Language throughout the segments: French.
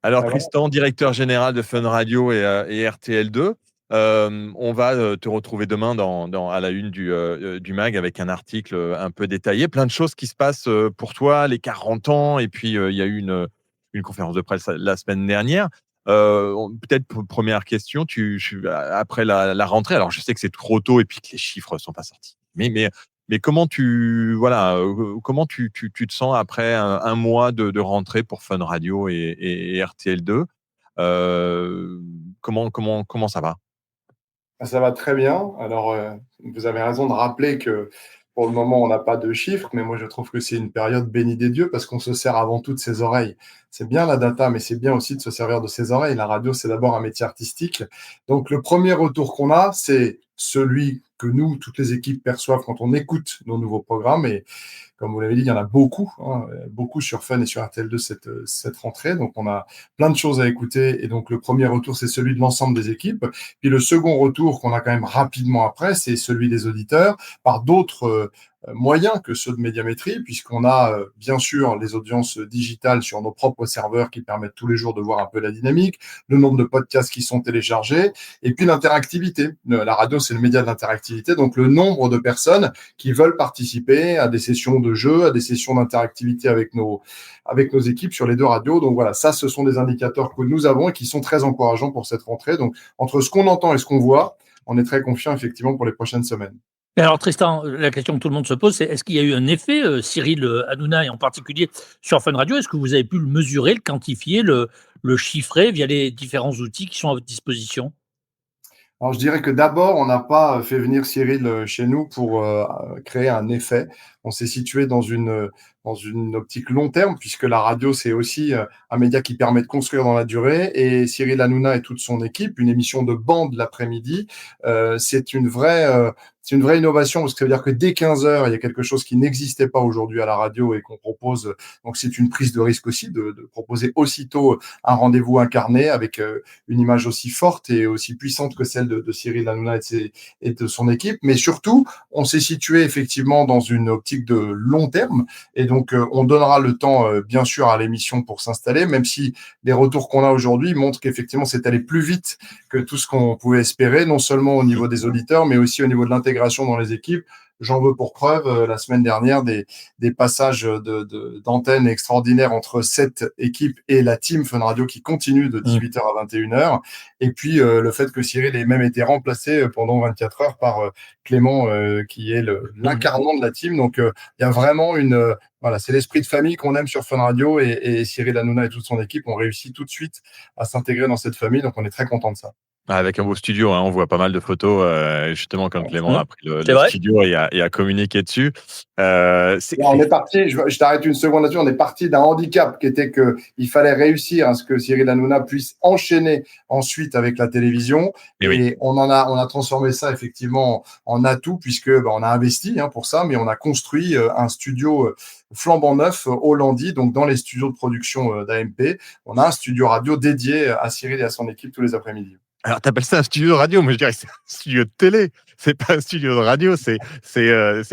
Alors Voilà. Tristan, directeur général de Fun Radio et RTL2, on va te retrouver demain à la une du mag avec un article un peu détaillé, plein de choses qui se passent pour toi, les 40 ans, et puis il y a eu une conférence de presse la semaine dernière. Peut-être première question, après la rentrée, alors je sais que c'est trop tôt et puis que les chiffres ne sont pas sortis, mais comment tu te sens après un mois de rentrée pour Fun Radio et RTL2? Comment ça va? Ça va très bien. Alors, vous avez raison de rappeler que pour le moment, on n'a pas de chiffres, mais moi, je trouve que c'est une période bénie des dieux parce qu'on se sert avant tout de ses oreilles. C'est bien la data, mais c'est bien aussi de se servir de ses oreilles. La radio, c'est d'abord un métier artistique. Donc, le premier retour qu'on a, c'est celui que nous, toutes les équipes perçoivent quand on écoute nos nouveaux programmes. Et comme vous l'avez dit, il y en a beaucoup, hein, beaucoup sur Fun et sur RTL2 cette rentrée. Donc, on a plein de choses à écouter. Et donc, le premier retour, c'est celui de l'ensemble des équipes. Puis le second retour qu'on a quand même rapidement après, c'est celui des auditeurs par d'autres moyens que ceux de Médiamétrie, puisqu'on a bien sûr les audiences digitales sur nos propres serveurs qui permettent tous les jours de voir un peu la dynamique, le nombre de podcasts qui sont téléchargés, et puis l'interactivité. La radio, c'est le média de l'interactivité, donc le nombre de personnes qui veulent participer à des sessions de jeu, à des sessions d'interactivité avec nos équipes sur les deux radios. Donc voilà, ça, ce sont des indicateurs que nous avons et qui sont très encourageants pour cette rentrée. Donc, entre ce qu'on entend et ce qu'on voit, on est très confiant effectivement pour les prochaines semaines. Et alors Tristan, la question que tout le monde se pose, c'est est-ce qu'il y a eu un effet, Cyril Hanouna et en particulier sur Fun Radio? Est-ce que vous avez pu le mesurer, le quantifier, le chiffrer via les différents outils qui sont à votre disposition? Alors, je dirais que d'abord, on n'a pas fait venir Cyril chez nous pour créer un effet. On s'est situé dans une optique long terme, puisque la radio, c'est aussi un média qui permet de construire dans la durée. Et Cyril Hanouna et toute son équipe, une émission de bande l'après-midi, c'est une vraie innovation, parce que ça veut dire que dès 15 heures, il y a quelque chose qui n'existait pas aujourd'hui à la radio et qu'on propose. Donc, c'est une prise de risque aussi de proposer aussitôt un rendez-vous incarné avec une image aussi forte et aussi puissante que celle de Cyril Hanouna et de son équipe. Mais surtout, on s'est situé effectivement dans une optique de long terme. Et donc, on donnera le temps, bien sûr, à l'émission pour s'installer, même si les retours qu'on a aujourd'hui montrent qu'effectivement, c'est allé plus vite que tout ce qu'on pouvait espérer, non seulement au niveau des auditeurs, mais aussi au niveau de l'intégration dans les équipes. J'en veux pour preuve, la semaine dernière, des passages d'antennes extraordinaires entre cette équipe et la team Fun Radio qui continue de 18h à 21h. Et puis, le fait que Cyril ait même été remplacé pendant 24 heures par Clément, qui est l'incarnant de la team. Donc, il y a vraiment voilà, c'est l'esprit de famille qu'on aime sur Fun Radio et Cyril Hanouna et toute son équipe ont réussi tout de suite à s'intégrer dans cette famille. Donc, on est très content de ça. Avec un beau studio, hein, on voit pas mal de photos, justement quand Clément a pris C'est le vrai? studio et a communiqué dessus. Là, on est parti, je t'arrête une seconde là-dessus, on est parti d'un handicap qui était qu'il fallait réussir à ce que Cyril Hanouna puisse enchaîner ensuite avec la télévision. Et oui. Et on a transformé ça effectivement en atout puisque on a investi pour ça, mais on a construit un studio flambant neuf au Landy, donc dans les studios de production d'AMP. On a un studio radio dédié à Cyril et à son équipe tous les après-midi. Alors, t'appelles ça un studio de radio? Moi, je dirais que c'est un studio de télé. C'est pas un studio de radio. C'est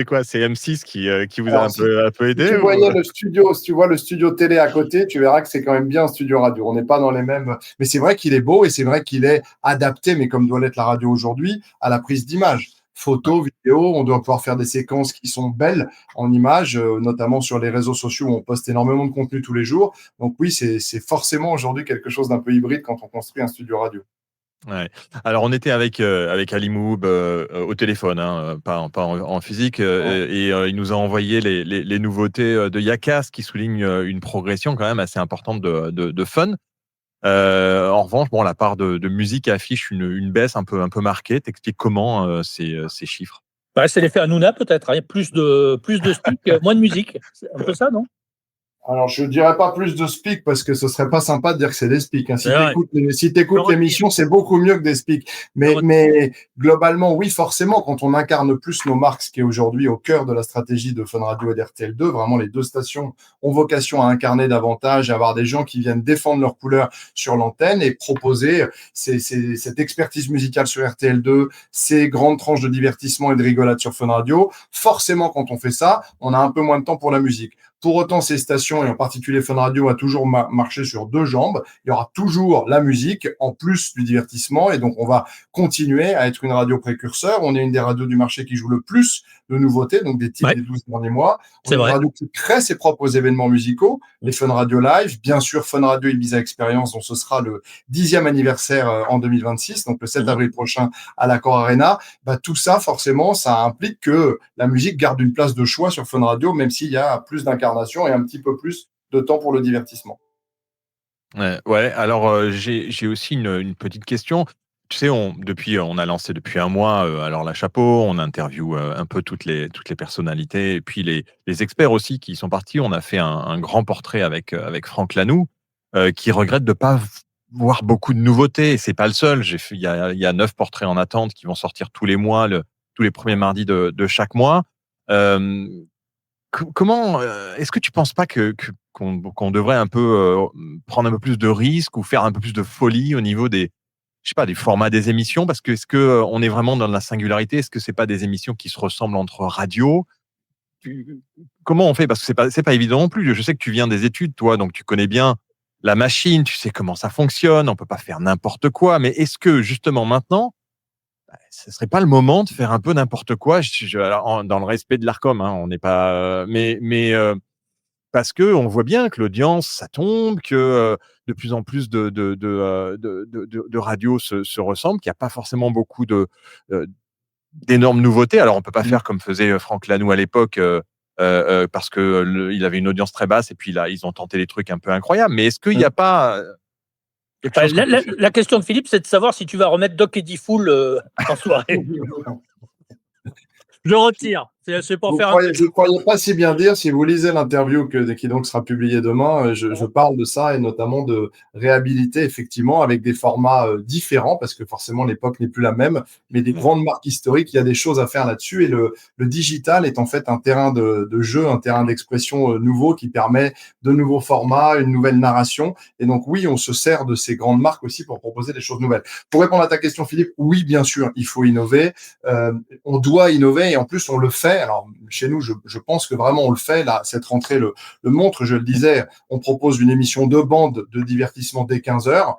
quoi? C'est M6 qui vous a un peu aidé? Si tu voyais le studio, si tu vois le studio télé à côté, tu verras que c'est quand même bien un studio radio. On n'est pas dans les mêmes. Mais c'est vrai qu'il est beau et c'est vrai qu'il est adapté, mais comme doit l'être la radio aujourd'hui, à la prise d'image. Photos, vidéos, on doit pouvoir faire des séquences qui sont belles en images, notamment sur les réseaux sociaux où on poste énormément de contenu tous les jours. Donc oui, c'est forcément aujourd'hui quelque chose d'un peu hybride quand on construit un studio radio. Ouais. Alors, on était avec Ali Moub au téléphone, hein, pas en physique, et il nous a envoyé les nouveautés de Yakas qui soulignent une progression quand même assez importante de Fun. En revanche, la part de musique affiche une baisse un peu marquée. T'expliques comment ces chiffres? Bah, c'est l'effet Hanouna peut-être, hein. Plus de speak, moins de musique. C'est un peu ça, non? Alors, je dirais pas plus de speak parce que ce serait pas sympa de dire que c'est des speaks. Hein. Si tu écoutes l'émission, c'est beaucoup mieux que des speaks. Mais globalement, oui, forcément, quand on incarne plus nos marques, ce qui est aujourd'hui au cœur de la stratégie de Fun Radio et d'RTL2, vraiment les deux stations ont vocation à incarner davantage, à avoir des gens qui viennent défendre leurs couleurs sur l'antenne et proposer cette expertise musicale sur RTL2, ces grandes tranches de divertissement et de rigolade sur Fun Radio. Forcément, quand on fait ça, on a un peu moins de temps pour la musique. Pour autant, ces stations, et en particulier Fun Radio, a toujours marché sur deux jambes. Il y aura toujours la musique, en plus du divertissement, et donc on va continuer à être une radio précurseur. On est une des radios du marché qui joue le plus de nouveautés, donc des titres des 12 derniers mois. On est une radio qui crée ses propres événements musicaux, les Fun Radio Live, bien sûr Fun Radio Ibiza Experience, dont ce sera le 10e anniversaire en 2026, donc le 7 avril prochain à l'Accor Arena. Tout ça, forcément, ça implique que la musique garde une place de choix sur Fun Radio, même s'il y a plus d'incarnation et un petit peu plus de temps pour le divertissement. Ouais, alors j'ai aussi une petite question. Tu sais, on a lancé depuis un mois, alors la Chapeau, on interviewe un peu toutes les personnalités et puis les experts aussi qui sont partis. On a fait un grand portrait avec Franck Lanoux, qui regrette de pas voir beaucoup de nouveautés. Et c'est pas le seul. Il y a 9 portraits en attente qui vont sortir tous les mois, tous les premiers mardis de chaque mois. Comment est-ce que tu penses pas qu'on devrait un peu prendre un peu plus de risques ou faire un peu plus de folie au niveau des, je sais pas, des formats des émissions? Parce que est-ce que on est vraiment dans la singularité? Est-ce que c'est pas des émissions qui se ressemblent entre radios? Comment on fait? Parce que c'est pas évident non plus. Je sais que tu viens des études, toi, donc tu connais bien la machine, tu sais comment ça fonctionne. On peut pas faire n'importe quoi. Mais est-ce que justement maintenant, ce serait pas le moment de faire un peu n'importe quoi? Alors, dans le respect de l'Arcom, hein, on n'est pas, parce que on voit bien que l'audience, ça tombe, que de plus en plus de radios se ressemblent, qu'il n'y a pas forcément beaucoup d'énormes nouveautés. Alors, on peut pas faire comme faisait Franck Lanoux à l'époque, parce que il avait une audience très basse et puis là, ils ont tenté des trucs un peu incroyables. Mais est-ce qu'il n'y a pas quelque chose La question de Philippe, c'est de savoir si tu vas remettre Doc Eddie Fool en soirée. Je retire. C'est pour faire Je ne croyais pas si bien dire. Si vous lisez l'interview qui donc sera publiée demain, je parle de ça et notamment de réhabiliter effectivement avec des formats différents parce que forcément l'époque n'est plus la même, mais des grandes marques historiques, il y a des choses à faire là-dessus et le digital est en fait un terrain de jeu, un terrain d'expression nouveau qui permet de nouveaux formats, une nouvelle narration. Et donc oui, on se sert de ces grandes marques aussi pour proposer des choses nouvelles. Pour répondre à ta question, Philippe, oui, bien sûr, il faut innover. On doit innover et en plus on le fait. Alors, chez nous, je pense que vraiment on le fait. Là, cette rentrée le montre. Je le disais, on propose une émission de bande de divertissement dès 15h.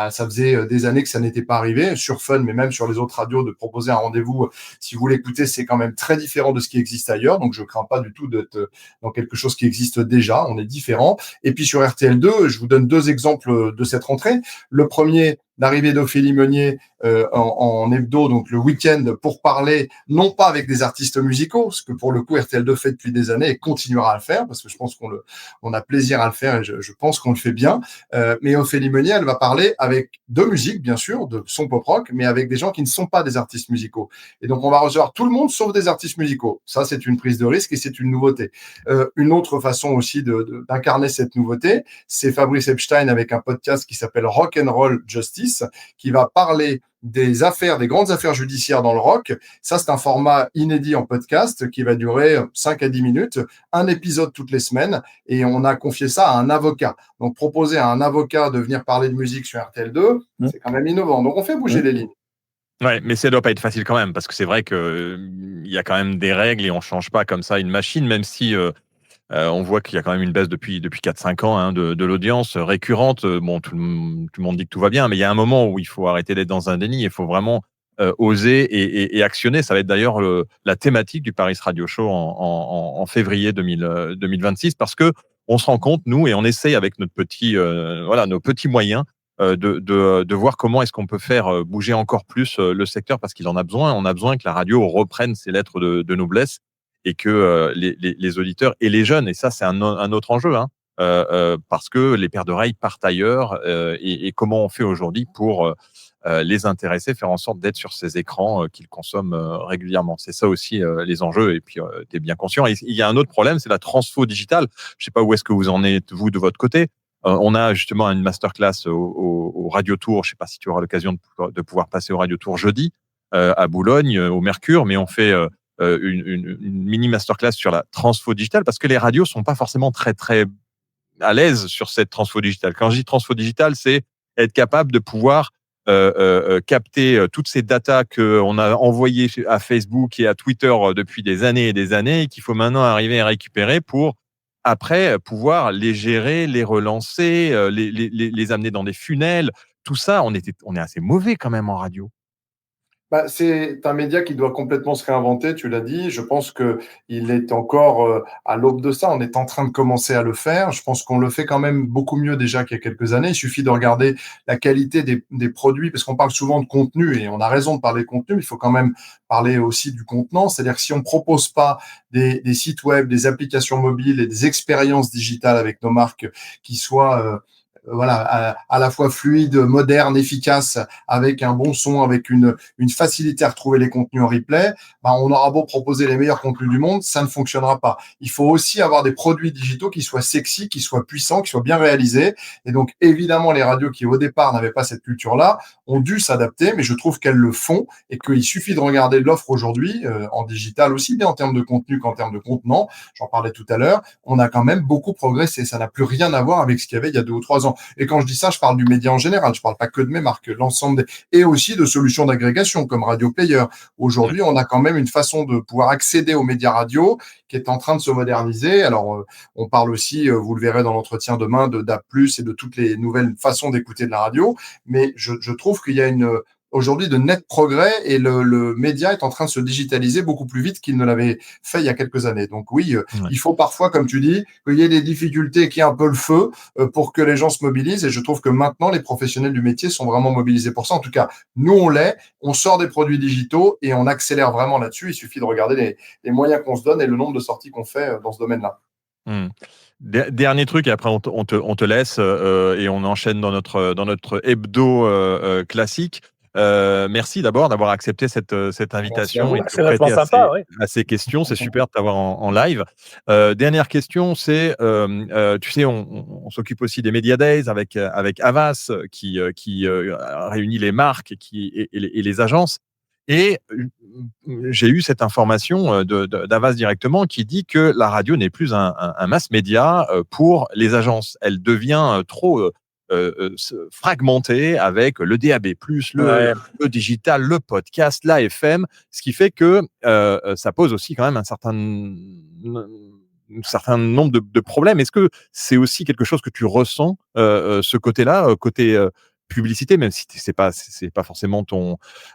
Ça faisait des années que ça n'était pas arrivé sur Fun, mais même sur les autres radios, de proposer un rendez-vous. Si vous l'écoutez, c'est quand même très différent de ce qui existe ailleurs. Donc, je crains pas du tout d'être dans quelque chose qui existe déjà. On est différent. Et puis, sur RTL2, je vous donne 2 exemples de cette rentrée. Le premier, l'arrivée d'Ophélie Meunier en hebdo, donc le week-end, pour parler, non pas avec des artistes musicaux, ce que pour le coup RTL2 fait depuis des années et continuera à le faire, parce que je pense qu'on a plaisir à le faire et je pense qu'on le fait bien. Mais Ophélie Meunier, elle va parler avec de musique, bien sûr, de son pop-rock, mais avec des gens qui ne sont pas des artistes musicaux. Et donc, on va recevoir tout le monde sauf des artistes musicaux. Ça, c'est une prise de risque et c'est une nouveauté. Une autre façon aussi d'incarner cette nouveauté, c'est Fabrice Epstein avec un podcast qui s'appelle Rock and Roll Justice, qui va parler des grandes affaires judiciaires dans le rock. Ça, c'est un format inédit en podcast qui va durer 5 à 10 minutes, un épisode toutes les semaines, et on a confié ça à un avocat. Donc, proposer à un avocat de venir parler de musique sur RTL2, c'est quand même innovant. Donc, on fait bouger les lignes. Ouais, mais ça doit pas être facile quand même, parce que c'est vrai qu'il y a quand même des règles et on change pas comme ça une machine, même si on voit qu'il y a quand même une baisse depuis 4-5 ans, hein, de l'audience récurrente. Bon, tout le monde dit que tout va bien, mais il y a un moment où il faut arrêter d'être dans un déni. Il faut vraiment oser et actionner. Ça va être d'ailleurs la thématique du Paris Radio Show en février 2026, parce que on se rend compte, nous, et on essaye avec nos petits moyens de voir comment est-ce qu'on peut faire bouger encore plus le secteur, parce qu'il en a besoin. On a besoin que la radio reprenne ses lettres de noblesse et que les auditeurs et les jeunes, et ça c'est un autre enjeu, hein, parce que les paires d'oreilles partent ailleurs, et comment on fait aujourd'hui pour les intéresser, faire en sorte d'être sur ces écrans qu'ils consomment régulièrement. C'est ça aussi les enjeux, et puis tu es bien conscient. Et il y a un autre problème, c'est la transfo digitale. Je sais pas où est-ce que vous en êtes, vous, de votre côté. On a justement une masterclass au Radio Tour. Je sais pas si tu auras l'occasion de pouvoir passer au Radio Tour jeudi à Boulogne, au Mercure, mais on fait une mini masterclass sur la transfo digitale, parce que les radios sont pas forcément très très à l'aise sur cette transfo digitale. Quand je dis transfo digitale, c'est être capable de pouvoir capter toutes ces datas qu'on a envoyées à Facebook et à Twitter depuis des années et qu'il faut maintenant arriver à récupérer pour après pouvoir les gérer, les relancer, les amener dans des funnels. Tout ça, on est assez mauvais quand même en radio. Bah, c'est un média qui doit complètement se réinventer, tu l'as dit. Je pense qu'il est encore à l'aube de ça. On est en train de commencer à le faire. Je pense qu'on le fait quand même beaucoup mieux déjà qu'il y a quelques années. Il suffit de regarder la qualité des produits, parce qu'on parle souvent de contenu, et on a raison de parler de contenu, mais il faut quand même parler aussi du contenant. C'est-à-dire que si on propose pas des sites web, des applications mobiles et des expériences digitales avec nos marques qui soient voilà, à la fois fluide, moderne, efficace, avec un bon son, avec une facilité à retrouver les contenus en replay, bah, on aura beau proposer les meilleurs contenus du monde, ça ne fonctionnera pas. Il faut aussi avoir des produits digitaux qui soient sexy, qui soient puissants, qui soient bien réalisés. Et donc, évidemment, les radios qui, au départ, n'avaient pas cette culture-là, ont dû s'adapter, mais je trouve qu'elles le font et qu'il suffit de regarder l'offre aujourd'hui, en digital, aussi bien en termes de contenu qu'en termes de contenant. J'en parlais tout à l'heure. On a quand même beaucoup progressé. Ça n'a plus rien à voir avec ce qu'il y avait il y a 2 ou 3 ans. Et quand je dis ça, je parle du média en général. Je parle pas que de mes marques, l'ensemble et aussi de solutions d'agrégation comme Radio Player. Aujourd'hui, on a quand même une façon de pouvoir accéder aux médias radio qui est en train de se moderniser. Alors, on parle aussi, vous le verrez dans l'entretien demain, de DAB+, et de toutes les nouvelles façons d'écouter de la radio. Mais je trouve qu'il y a aujourd'hui de nets progrès, et le média est en train de se digitaliser beaucoup plus vite qu'il ne l'avait fait il y a quelques années. Donc oui, il faut parfois, comme tu dis, qu'il y ait des difficultés, qu'il y ait un peu le feu pour que les gens se mobilisent, et je trouve que maintenant les professionnels du métier sont vraiment mobilisés pour ça. En tout cas, nous on l'est, on sort des produits digitaux et on accélère vraiment là-dessus. Il suffit de regarder les moyens qu'on se donne et le nombre de sorties qu'on fait dans ce domaine-là. Mmh. Dernier truc, et après on te laisse et on enchaîne dans notre hebdo classique. Merci d'abord d'avoir accepté cette Merci à invitation vous. et de te C'est vachement prêter sympa, ouais. à ces questions. C'est super de t'avoir en live. Dernière question, c'est, tu sais, on s'occupe aussi des Media Days avec Havas qui réunit les marques et les agences. Et j'ai eu cette information d'Havas directement qui dit que la radio n'est plus un mass média pour les agences. Elle devient trop fragmentée avec le DAB+, Ouais. le digital, le podcast, la FM, ce qui fait que ça pose aussi quand même un certain nombre de problèmes. Est-ce que c'est aussi quelque chose que tu ressens, ce côté-là, côté publicité, même si c'est pas forcément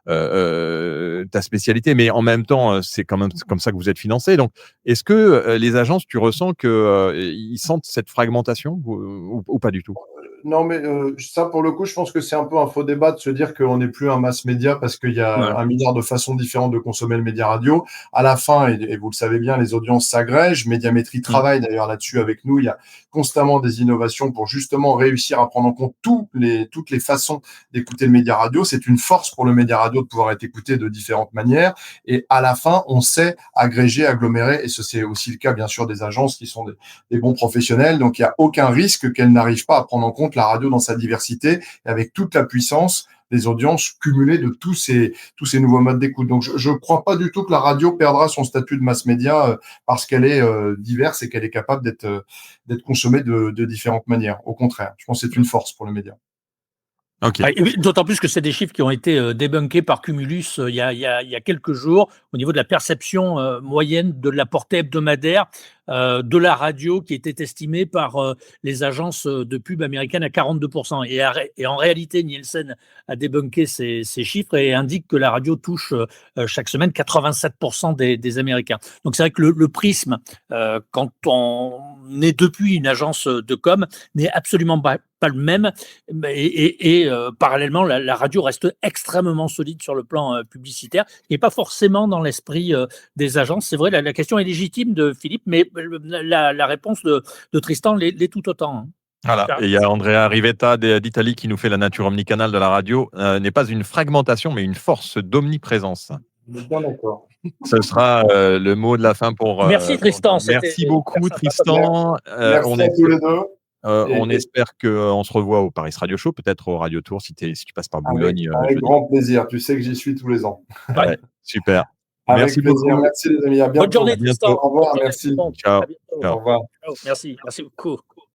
ta spécialité, mais en même temps, c'est quand même comme ça que vous êtes financé. Donc, est-ce que les agences, tu ressens que ils sentent cette fragmentation ou pas du tout? Non, mais ça, pour le coup, je pense que c'est un peu un faux débat de se dire qu'on n'est plus un mass média parce qu'il y a Ouais. 1 milliard de façons différentes de consommer le média radio. À la fin, et vous le savez bien, les audiences s'agrègent. Médiamétrie travaille d'ailleurs là-dessus avec nous. Il y a constamment des innovations pour justement réussir à prendre en compte toutes les façons d'écouter le média radio. C'est une force pour le média radio de pouvoir être écouté de différentes manières. Et à la fin, on sait agréger, agglomérer. Et ce, c'est aussi le cas, bien sûr, des agences qui sont des bons professionnels. Donc, il n'y a aucun risque qu'elles n'arrivent pas à prendre en compte la radio dans sa diversité et avec toute la puissance des audiences cumulées de tous ces nouveaux modes d'écoute. Donc, je ne crois pas du tout que la radio perdra son statut de mass média parce qu'elle est diverse et qu'elle est capable d'être consommée de différentes manières. Au contraire, je pense que c'est une force pour le média. Ok. Ah, et oui, d'autant plus que c'est des chiffres qui ont été débunkés par Cumulus il y a quelques jours au niveau de la perception moyenne de la portée hebdomadaire de la radio qui était estimée par les agences de pub américaines à 42%. Et en réalité, Nielsen a débunké ces chiffres et indique que la radio touche chaque semaine 87% des Américains. Donc c'est vrai que le prisme, quand on est depuis une agence de com, n'est absolument pas le même. Et parallèlement, la radio reste extrêmement solide sur le plan publicitaire et pas forcément dans l'esprit des agences. C'est vrai, la question est légitime de Philippe, mais la réponse de Tristan l'est tout autant. Hein. Voilà. Et il y a Andrea Rivetta d'Italie qui nous fait la nature omnicanale de la radio. N'est pas une fragmentation, mais une force d'omniprésence. On est bien d'accord. Ce sera le mot de la fin pour. Merci Tristan. Merci beaucoup Tristan. Merci à tous les deux. On espère qu'on se revoit au Paris Radio Show, peut-être au Radio Tour si tu passes par Boulogne. Avec grand plaisir. Tu sais que j'y suis tous les ans. Ouais, super. Avec Merci plaisir. beaucoup. Merci les amis. À bientôt. Bonne journée Tristan. Au revoir. Merci. Ciao. À bientôt. Au revoir. Ciao. Merci beaucoup.